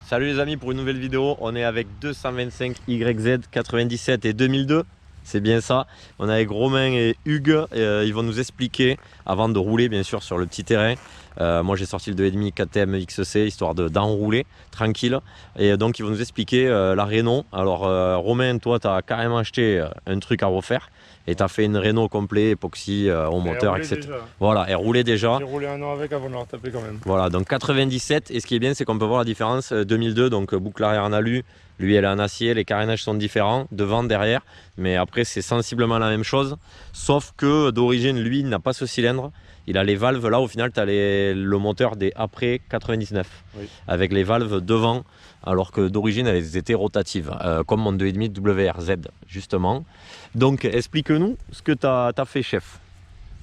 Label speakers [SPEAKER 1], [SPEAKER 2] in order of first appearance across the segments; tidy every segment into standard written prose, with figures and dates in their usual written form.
[SPEAKER 1] Salut les amis pour une nouvelle vidéo, on est avec 225 YZ 97 et 2002, c'est bien ça. On est avec Romain et Hugues, ils vont nous expliquer avant de rouler bien sûr sur le petit terrain. Moi j'ai sorti le 2,5 KTM XC histoire d'enrouler tranquille. Et donc ils vont nous expliquer la réno. Alors Romain, toi tu as carrément acheté un truc à refaire. Et tu as fait une réno complet, époxy, au moteur, etc.
[SPEAKER 2] Déjà.
[SPEAKER 1] Voilà, elle roulait déjà.
[SPEAKER 2] J'ai roulé un an avec avant de la retaper quand même.
[SPEAKER 1] Voilà, donc 97. Et ce qui est bien, c'est qu'on peut voir la différence. 2002, donc boucle arrière en alu. Lui, elle est en acier. Les carénages sont différents, devant, derrière. Mais après, c'est sensiblement la même chose. Sauf que d'origine, lui, il n'a pas ce cylindre. Il a les valves. Là, au final, tu as le moteur des après 99.
[SPEAKER 2] Oui.
[SPEAKER 1] Avec les valves devant. Alors que d'origine, elles étaient rotatives. Comme mon 2,5 WRZ, justement. Donc, explique-nous ce que tu as fait, chef.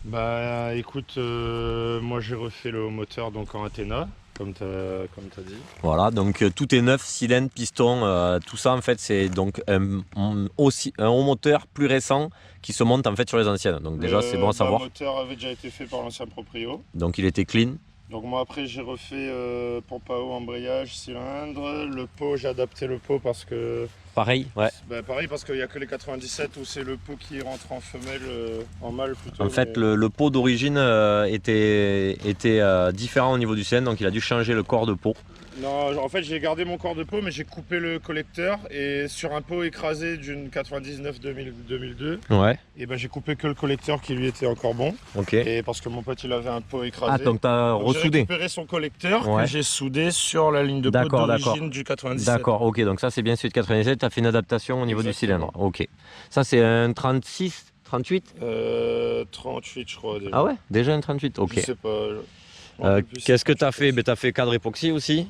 [SPEAKER 2] Bah écoute, moi j'ai refait le moteur donc en Athena, comme tu as dit.
[SPEAKER 1] Voilà, donc tout est neuf, cylindre, piston, tout ça en fait c'est donc un haut moteur plus récent qui se monte en fait sur les anciennes. Donc déjà c'est bon à savoir.
[SPEAKER 2] Le moteur avait déjà été fait par l'ancien proprio.
[SPEAKER 1] Donc il était clean.
[SPEAKER 2] Donc moi après j'ai refait pompe à eau, embrayage, cylindre. Le pot, j'ai adapté le pot parce que...
[SPEAKER 1] Pareil, ouais.
[SPEAKER 2] Bah, pareil parce qu'il n'y a que les 97 où c'est le pot qui rentre en femelle, en mâle plutôt.
[SPEAKER 1] En fait le pot d'origine était différent au niveau du cylindre, donc il a dû changer le corps de pot.
[SPEAKER 2] Non, en fait j'ai gardé mon corps de pot mais j'ai coupé le collecteur et sur un pot écrasé d'une 99 2002,
[SPEAKER 1] Ouais.
[SPEAKER 2] et ben j'ai coupé que le collecteur qui lui était encore bon.
[SPEAKER 1] Ok.
[SPEAKER 2] Et parce que mon pote il avait un pot écrasé.
[SPEAKER 1] Ah donc t'as
[SPEAKER 2] Donc, j'ai
[SPEAKER 1] ressoudé.
[SPEAKER 2] récupéré son collecteur
[SPEAKER 1] Ouais.
[SPEAKER 2] que j'ai soudé sur la ligne de pot d'origine du 97.
[SPEAKER 1] D'accord, ok, donc ça c'est bien celui de 97, tu as fait une adaptation au niveau
[SPEAKER 2] Exactement.
[SPEAKER 1] du cylindre. Ok. Ça c'est un 36, 38
[SPEAKER 2] 38 je crois déjà.
[SPEAKER 1] Ah ouais, déjà un 38, ok.
[SPEAKER 2] Je sais pas. Je m'en rappelle plus,
[SPEAKER 1] Qu'est-ce que
[SPEAKER 2] c'est
[SPEAKER 1] tu as fait? Tu as fait cadre époxy aussi.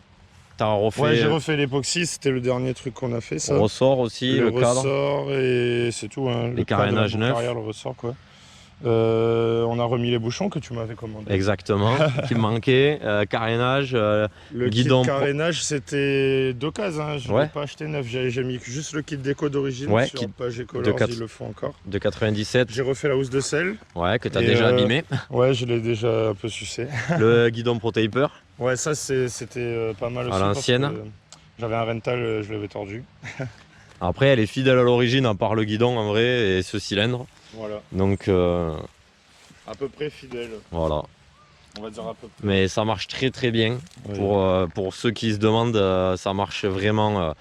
[SPEAKER 1] Tu as refait
[SPEAKER 2] Ouais, j'ai refait l'époxy, c'était le dernier truc qu'on a fait ça.
[SPEAKER 1] ressort aussi, le cadre.
[SPEAKER 2] ressort et c'est tout. Hein.
[SPEAKER 1] Les carénages neufs.
[SPEAKER 2] Le ressort quoi. On a remis les bouchons que tu m'avais commandé.
[SPEAKER 1] Exactement, qui me manquait. Carénage,
[SPEAKER 2] Le
[SPEAKER 1] guidon.
[SPEAKER 2] kit carénage c'était d'occasion, hein. Je ne
[SPEAKER 1] Ouais.
[SPEAKER 2] l'ai pas acheté neuf. J'ai mis juste le kit déco d'origine
[SPEAKER 1] Ouais,
[SPEAKER 2] sur
[SPEAKER 1] kit
[SPEAKER 2] Page
[SPEAKER 1] de
[SPEAKER 2] Colors,
[SPEAKER 1] 4.
[SPEAKER 2] ils le font encore.
[SPEAKER 1] de 97.
[SPEAKER 2] J'ai refait la housse de sel.
[SPEAKER 1] Ouais, que tu as
[SPEAKER 2] Et,
[SPEAKER 1] déjà abîmé.
[SPEAKER 2] Ouais, je l'ai déjà un peu sucé.
[SPEAKER 1] Le guidon Pro-Taper.
[SPEAKER 2] Ouais, ça c'était pas mal aussi.
[SPEAKER 1] À l'ancienne.
[SPEAKER 2] parce que J'avais un rental, je l'avais tordu.
[SPEAKER 1] Après, elle est fidèle à l'origine, à part le guidon en vrai et ce cylindre.
[SPEAKER 2] Voilà,
[SPEAKER 1] Donc
[SPEAKER 2] à peu près fidèle,
[SPEAKER 1] voilà.
[SPEAKER 2] on va dire à peu près.
[SPEAKER 1] Mais ça marche très très bien.
[SPEAKER 2] Oui.
[SPEAKER 1] Pour ceux qui se demandent, ça marche vraiment.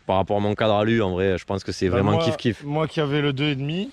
[SPEAKER 1] Par rapport à mon cadre alu, en vrai, je pense que c'est
[SPEAKER 2] Bah,
[SPEAKER 1] vraiment
[SPEAKER 2] moi,
[SPEAKER 1] kiff-kiff.
[SPEAKER 2] Moi qui avais le 2,5.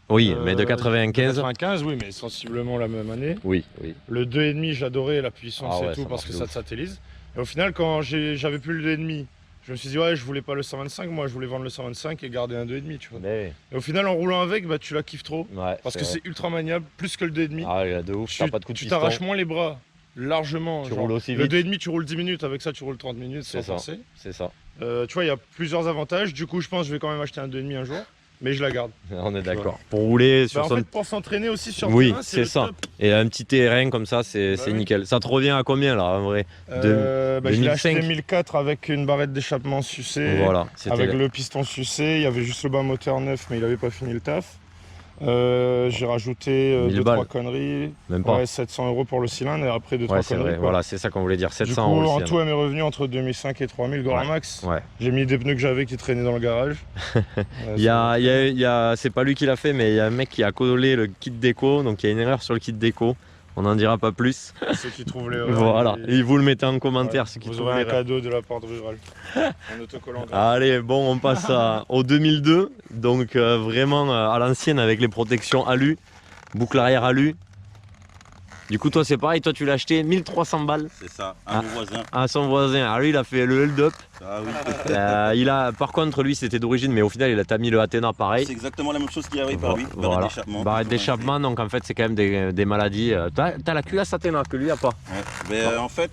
[SPEAKER 1] Oui, mais de 95.
[SPEAKER 2] 95, oui, mais sensiblement la même année.
[SPEAKER 1] Oui, oui.
[SPEAKER 2] Le 2,5, j'adorais la puissance
[SPEAKER 1] Ah ouais,
[SPEAKER 2] et tout
[SPEAKER 1] ça
[SPEAKER 2] parce
[SPEAKER 1] marche
[SPEAKER 2] que
[SPEAKER 1] de
[SPEAKER 2] ça
[SPEAKER 1] ouf.
[SPEAKER 2] te satellise. Et au final, quand j'avais plus le 2,5, je me suis dit, ouais, je voulais pas le 125, moi je voulais vendre le 125 et garder un 2,5, tu vois.
[SPEAKER 1] Mais,
[SPEAKER 2] Et au final, en roulant avec, bah, tu la kiffes trop
[SPEAKER 1] ouais,
[SPEAKER 2] parce que c'est ultra maniable, plus que le 2,5.
[SPEAKER 1] Ah, il y a de ouf, t'as pas de coup de
[SPEAKER 2] Tu
[SPEAKER 1] piston.
[SPEAKER 2] t'arraches moins les bras, largement.
[SPEAKER 1] Tu
[SPEAKER 2] genre.
[SPEAKER 1] roules aussi
[SPEAKER 2] Le
[SPEAKER 1] vite.
[SPEAKER 2] 2,5, tu roules 10 minutes, avec ça, tu roules 30 minutes
[SPEAKER 1] C'est
[SPEAKER 2] sans
[SPEAKER 1] ça.
[SPEAKER 2] forcer.
[SPEAKER 1] C'est ça.
[SPEAKER 2] Tu vois, il y a plusieurs avantages. Du coup, je pense que je vais quand même acheter un 2,5 un jour, mais je la garde.
[SPEAKER 1] On est
[SPEAKER 2] Tu vois.
[SPEAKER 1] d'accord. Pour rouler sur
[SPEAKER 2] Bah, en
[SPEAKER 1] son.
[SPEAKER 2] fait, pour s'entraîner aussi sur
[SPEAKER 1] Oui,
[SPEAKER 2] terrain,
[SPEAKER 1] c'est
[SPEAKER 2] le
[SPEAKER 1] ça.
[SPEAKER 2] top.
[SPEAKER 1] Et un petit terrain comme ça, c'est
[SPEAKER 2] Bah oui.
[SPEAKER 1] nickel. Ça te revient à combien là en vrai?
[SPEAKER 2] Je l'ai
[SPEAKER 1] 2005.
[SPEAKER 2] acheté 1004 avec une barrette d'échappement sucée,
[SPEAKER 1] Voilà, c'était
[SPEAKER 2] avec le piston sucé. Il y avait juste le bas moteur neuf, mais il n'avait pas fini le taf. J'ai rajouté
[SPEAKER 1] 1000
[SPEAKER 2] 2-3
[SPEAKER 1] balles.
[SPEAKER 2] conneries.
[SPEAKER 1] même pas.
[SPEAKER 2] Ouais, 700 € pour le cylindre et après 2-3
[SPEAKER 1] Ouais, c'est
[SPEAKER 2] conneries.
[SPEAKER 1] vrai.
[SPEAKER 2] quoi.
[SPEAKER 1] Voilà, c'est ça qu'on voulait dire.
[SPEAKER 2] Du
[SPEAKER 1] 700
[SPEAKER 2] coup,
[SPEAKER 1] euros.
[SPEAKER 2] en
[SPEAKER 1] le
[SPEAKER 2] tout, elle m'est revenue entre 2005 et 3000 grand
[SPEAKER 1] Ouais.
[SPEAKER 2] max.
[SPEAKER 1] Ouais.
[SPEAKER 2] J'ai mis des pneus que j'avais qui traînaient dans le garage.
[SPEAKER 1] C'est pas lui qui l'a fait, mais il y a un mec qui a collé le kit déco. Donc il y a une erreur sur le kit déco. On n'en dira pas plus.
[SPEAKER 2] Ceux qui trouvent les
[SPEAKER 1] Voilà. Et vous le mettez en commentaire.
[SPEAKER 2] Ouais,
[SPEAKER 1] Ceux qui
[SPEAKER 2] vous
[SPEAKER 1] trouvent
[SPEAKER 2] aurez un
[SPEAKER 1] l'erreur.
[SPEAKER 2] cadeau de la part de Rural. Un autocollant. gratuit.
[SPEAKER 1] Allez, bon, on passe au 2002. Donc vraiment à l'ancienne avec les protections alu, boucle arrière alu. Du coup, toi, c'est pareil. Toi, tu l'as acheté 1300 balles
[SPEAKER 3] C'est ça,
[SPEAKER 1] Ah.
[SPEAKER 3] un mon voisin.
[SPEAKER 1] à son voisin. Alors lui, il a fait le hold-up.
[SPEAKER 3] Ah oui,
[SPEAKER 1] Par contre, lui, c'était d'origine, mais au final, il a mis le Athena pareil.
[SPEAKER 3] c'est exactement la même chose qu'il y avait par lui.
[SPEAKER 1] Voilà.
[SPEAKER 3] Barrette d'échappement.
[SPEAKER 1] Barrette d'échappement, donc en fait, c'est quand même des maladies. T'as la culasse Athena que lui a pas.
[SPEAKER 3] Ouais. Mais en fait,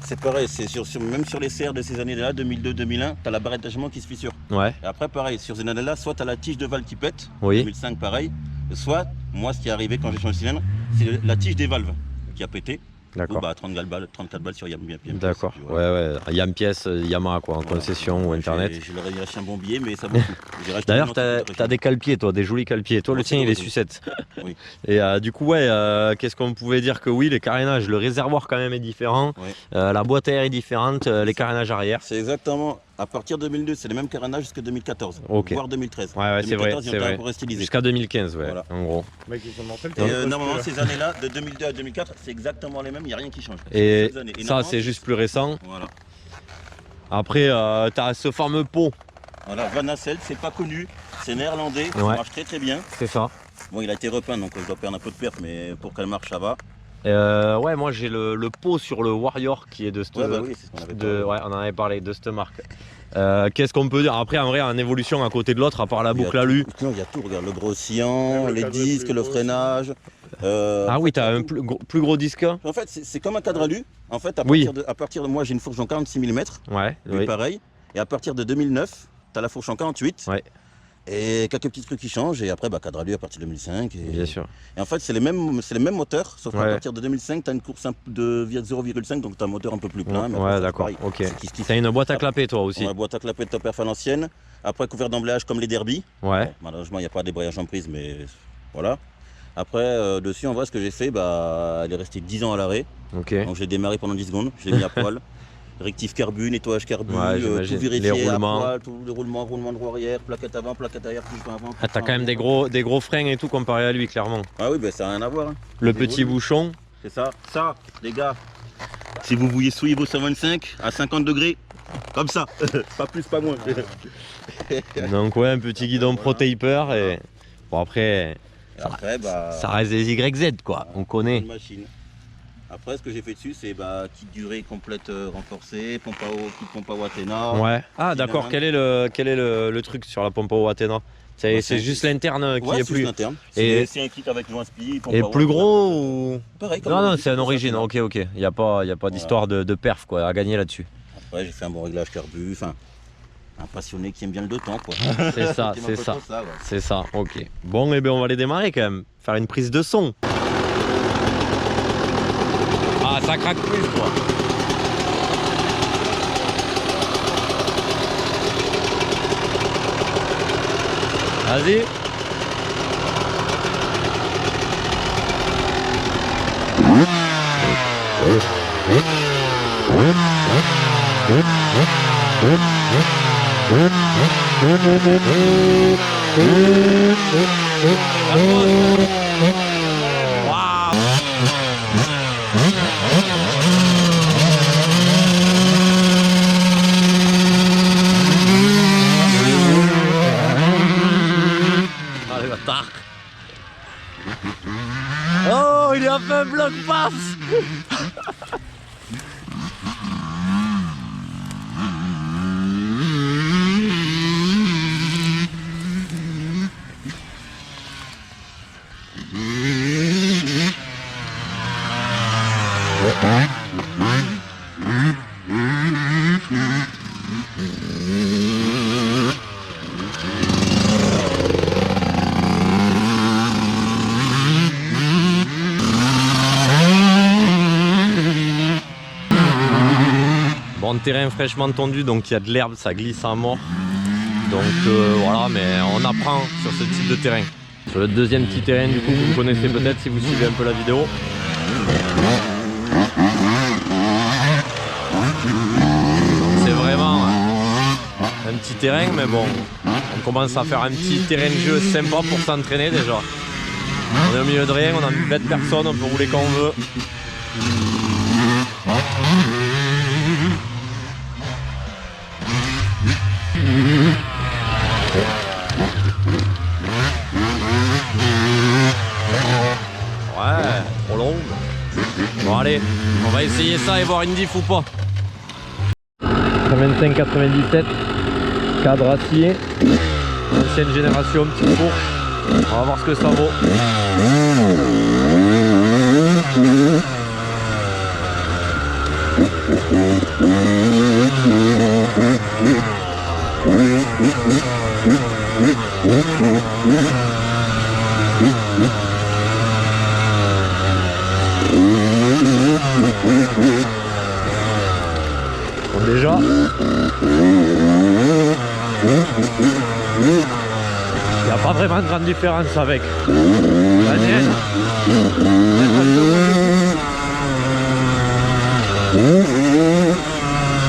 [SPEAKER 3] c'est pareil, c'est même sur les CR de ces années-là, 2002-2001, tu as la barrette d'échappement qui se fissure.
[SPEAKER 1] Ouais,
[SPEAKER 3] Et après, pareil, sur ces années-là, soit tu as la tige de valve qui pète,
[SPEAKER 1] oui.
[SPEAKER 3] 2005 pareil, soit, moi, ce qui est arrivé quand j'ai changé le cylindre, c'est la tige des valves qui a pété.
[SPEAKER 1] D'accord.
[SPEAKER 3] Bah, 34 balles sur Yam.
[SPEAKER 1] D'accord. Ouais. Yam pièce, Yamaha quoi, en concession ou internet.
[SPEAKER 3] Je leur ai acheté un bon billet, mais ça vaut le coup.
[SPEAKER 1] D'ailleurs, t'as des calepiers, toi, des jolis calepieds. Toi, le tien, il est sucette.
[SPEAKER 3] Oui.
[SPEAKER 1] Et du coup, qu'est-ce qu'on pouvait dire que oui, les carénages, le réservoir quand même est différent, la boîte à air est différente, les carénages arrière.
[SPEAKER 3] C'est exactement, à partir de 2002, c'est les mêmes carénages jusqu'à 2014, voire 2013.
[SPEAKER 1] Ouais, c'est vrai.
[SPEAKER 3] Un peu restylisé.
[SPEAKER 1] Jusqu'à 2015, ouais, en gros.
[SPEAKER 2] Mec, ils ont monté le
[SPEAKER 3] Et
[SPEAKER 2] temps.
[SPEAKER 3] normalement, ces années-là, de 2002 à 2004, c'est exactement les mêmes, il n'y a rien qui change.
[SPEAKER 1] Et ça,
[SPEAKER 3] normalement,
[SPEAKER 1] c'est juste plus récent.
[SPEAKER 3] Voilà.
[SPEAKER 1] Après, t'as ce fameux pot.
[SPEAKER 3] Voilà, Van Hasselt, c'est pas connu, c'est néerlandais, ça marche très très bien.
[SPEAKER 1] C'est ça.
[SPEAKER 3] Bon, il a été repeint, donc je dois perdre un peu de perf, mais pour qu'elle marche, ça va.
[SPEAKER 1] Ouais, moi j'ai le pot sur le Warrior qui est de cette
[SPEAKER 3] oui, c'est ce qu'on avait parlé.
[SPEAKER 1] ouais, on en avait parlé de cette marque. Qu'est-ce qu'on peut dire après en vrai en évolution à côté de l'autre à part la boucle alu?
[SPEAKER 3] Non, il y a tout, regarde le gros oscillant, les
[SPEAKER 2] cadre
[SPEAKER 3] disques,
[SPEAKER 2] plus
[SPEAKER 3] le
[SPEAKER 2] gros,
[SPEAKER 3] freinage.
[SPEAKER 1] Ah oui, t'as un plus gros disque?
[SPEAKER 3] En fait, c'est comme un cadre alu. En fait, à partir de moi, j'ai une fourche en 46 mm.
[SPEAKER 1] Ouais,
[SPEAKER 3] Oui, pareil. Et à partir de 2009, t'as la fourche en 48.
[SPEAKER 1] Ouais.
[SPEAKER 3] Et quelques petits trucs qui changent. Et après, cadre alu à partir de 2005.
[SPEAKER 1] Bien sûr.
[SPEAKER 3] Et en fait, c'est les mêmes moteurs. Sauf qu'à partir de 2005, t'as une course de 0,5. Donc t'as un moteur un peu plus plein. Mais
[SPEAKER 1] Ouais, d'accord. Ok. T'as une boîte à clapper, toi aussi?
[SPEAKER 3] Ouais, boîte à clapper de top perf à l'ancienne. Après, couvert d'emblayage comme les Derby.
[SPEAKER 1] Ouais.
[SPEAKER 3] Bon, malheureusement, il n'y a pas de débrayage en prise, mais voilà. Après, dessus, en vrai, ce que j'ai fait, elle est restée 10 ans à l'arrêt.
[SPEAKER 1] Ok.
[SPEAKER 3] Donc, j'ai démarré pendant 10 secondes. Je l'ai mis à poil. Rectif carbu, nettoyage carbu, tout vérifié,
[SPEAKER 1] les roulements.
[SPEAKER 3] à poil, tous les roulements droit arrière, plaquette avant, plaquette arrière, tout avant.
[SPEAKER 1] Ah, t'as quand même des gros freins et tout comparé à lui, clairement.
[SPEAKER 3] Ah oui, ça n'a rien à voir. Hein.
[SPEAKER 1] Le petit bouchon.
[SPEAKER 3] C'est ça. Ça, les gars, si vous vouliez souiller vos 125 à 50 degrés, comme ça, pas plus, pas moins.
[SPEAKER 1] Donc ouais, un petit guidon pro-taper et bon après, ça reste des YZ quoi, on connaît.
[SPEAKER 3] Une machine. Après, ce que j'ai fait dessus, c'est petite durée complète renforcée, petite pompe à eau Athena.
[SPEAKER 1] Ouais. Ah d'accord, quel est le truc sur la pompe à eau Athena? C'est juste l'interne qui est plus.
[SPEAKER 3] Et c'est un kit avec joint spi.
[SPEAKER 1] Et plus gros ou...
[SPEAKER 3] Pareil.
[SPEAKER 1] Non, c'est un origine. Ok. Il n'y a pas d'histoire de perf quoi à gagner là-dessus.
[SPEAKER 3] Après, j'ai fait un bon réglage carbu. Enfin, un passionné qui aime bien le deux temps quoi.
[SPEAKER 1] C'est ça. C'est ça. Ok. Bon, et bien on va les démarrer quand même. Faire une prise de son. Ah, ça craque plus quoi. Vas-y. Allez, bâtard. Oh, il a fait un bloc passe. Bon, terrain fraîchement tondu, donc il y a de l'herbe, ça glisse à mort. Donc voilà, mais on apprend sur ce type de terrain. Sur le deuxième petit terrain, du coup, vous connaissez peut-être si vous suivez un peu la vidéo. C'est vraiment un petit terrain, mais bon, on commence à faire un petit terrain de jeu sympa pour s'entraîner déjà. On est au milieu de rien, on a une bête personne, on peut rouler quand on veut. Ouais, trop long. Bon allez, on va essayer ça et voir une diff ou pas. 125-97, cadre acier, ancienne génération, petite fourche. On va voir ce que ça vaut. Bon, déjà. Il n'y a pas vraiment de grande différence avec la mienne.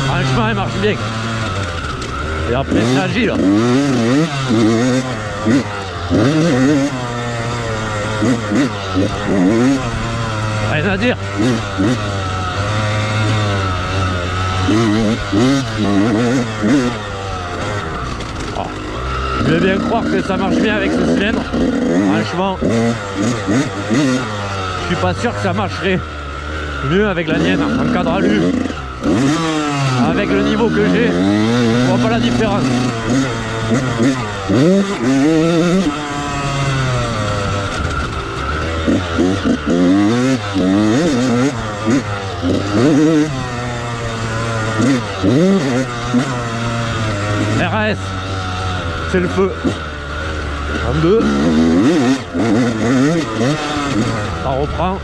[SPEAKER 1] Franchement, elle marche bien. Et après, c'est agile. Rien à dire. Oh. Je veux bien croire que ça marche bien avec ce cylindre. Franchement, je suis pas sûr que ça marcherait mieux avec la mienne en cadre alu. Avec le niveau que j'ai, je vois pas la différence. RAS, c'est le feu. 22. Ça reprend.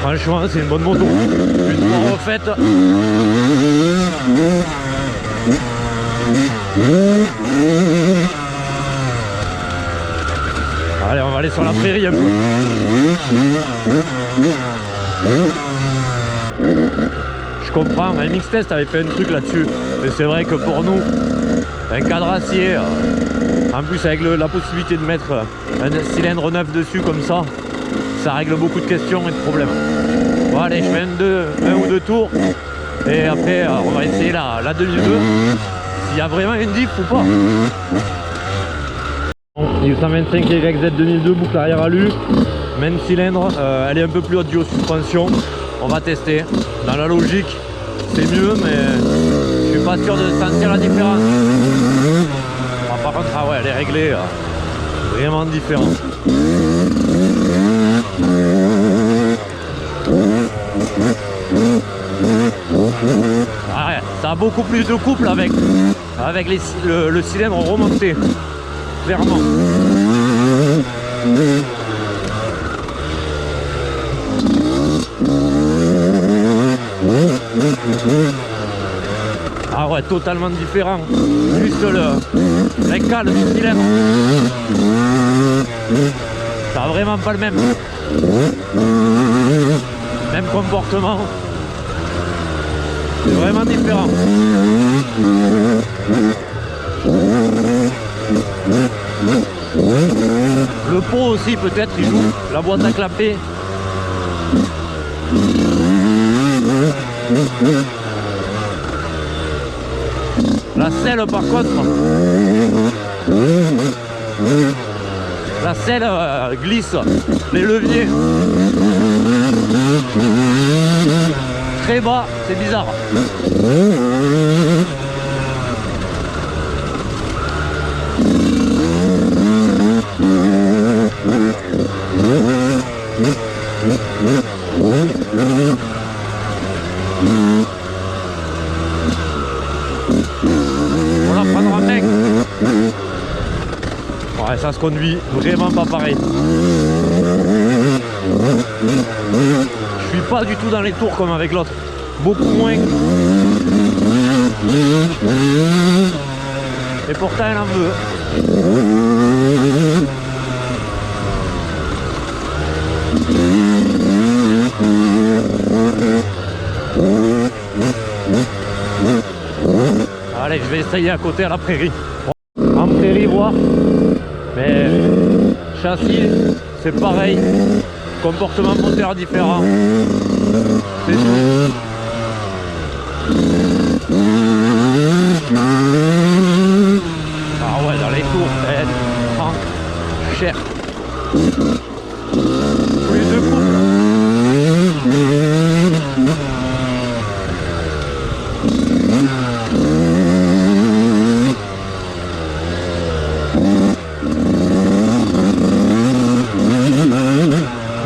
[SPEAKER 1] Franchement, c'est une bonne moto. Une fois refaite. Allez, on va aller sur la prairie un peu. Je comprends, un Mix Test avait fait un truc là-dessus. Mais c'est vrai que pour nous, un cadre acier, en plus avec la possibilité de mettre un cylindre neuf dessus comme ça règle beaucoup de questions et de problèmes. Bon allez, je fais un ou deux tours et après on va essayer la 2002 s'il y a vraiment une diff ou pas. Bon, 125 YZ 2002, boucle arrière alu, même cylindre, elle est un peu plus haute du haut suspension. On va tester. Dans la logique, c'est mieux, mais je suis pas sûr de sentir la différence. Ah, par contre, ah ouais, elle est réglée, vraiment différente. Ah ouais, ça a beaucoup plus de couple avec le cylindre remonté, clairement. Ah ouais, totalement différent. Juste la cale du cylindre. Ça a vraiment pas le même. Même comportement. C'est vraiment différent. Le pot aussi peut-être il joue. La boîte à clapper. La selle par contre, la selle glisse, les leviers très bas, c'est bizarre. On la prendra en main. Ouais, ça se conduit vraiment pas pareil. Je suis pas du tout dans les tours comme avec l'autre. Beaucoup moins. Et pourtant elle en veut. Allez, je vais essayer à côté à la prairie. En prairie, voir. Mais châssis, c'est pareil. Comportement moteur différent. C'est tout. Ah ouais, dans les tours, elle prend cher. Plus de couple.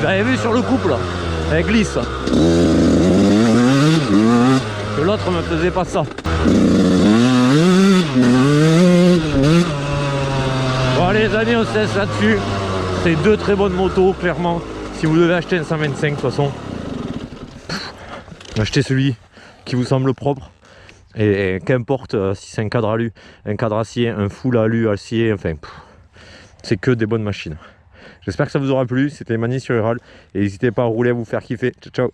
[SPEAKER 1] Vous avez vu sur le couple, elle glisse. Que l'autre me faisait pas ça. Bon allez les amis, on se laisse là-dessus.
[SPEAKER 4] C'est deux très bonnes motos, clairement. Si vous devez acheter un 125, de toute façon, achetez celui qui vous semble propre. Et qu'importe si c'est un cadre alu, un cadre acier, un full alu, acier, enfin, c'est que des bonnes machines. J'espère que ça vous aura plu. C'était Mani sur Ural. Et n'hésitez pas à rouler, à vous faire kiffer. Ciao, ciao.